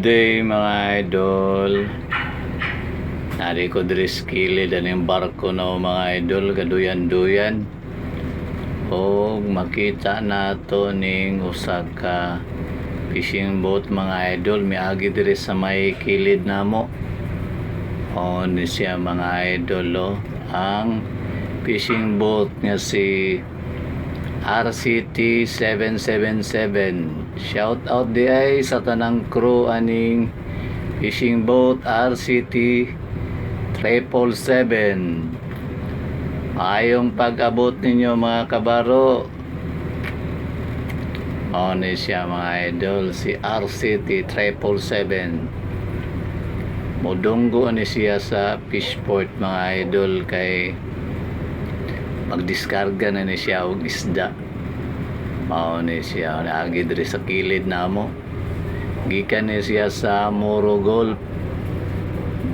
Good day mga idol. Nari ko diri sa kilid ang barko na mga idol, kaduyan-duyan. O makita nato ning usa ka fishing boat mga idol, miagi diri sa may kilid namo. O ni siya mga idol, ang fishing boat nga si RCT 777. Shout out di ay sa tanang crew aning fishing boat RCT 777. Maayong pag-abot ninyo mga kabaro. Ni siya mga idol, si RCT 777. Mudunggo ni siya sa fishport mga idol, kay magdiskarga na ni siya og isda. Ni siya naagi diri sa kilid namo. Gikan ni siya sa Moro Gulf,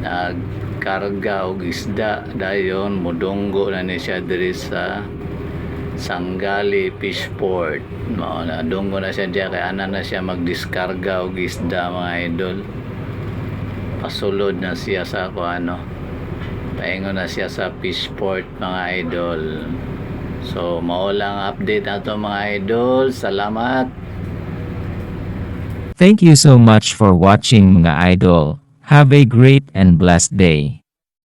nagkarga og isda, dayon mudunggo na ni siya diri sa Sangali Fishport. Nadunggo na siya diya, kay ana na siya magdiskarga og isda mga idol. Pasulod na siya sa paingon na siya sa fishport mga idol. So mao lang update nato mga idol. Salamat. Thank you so much for watching mga idol. Have a great and blessed day.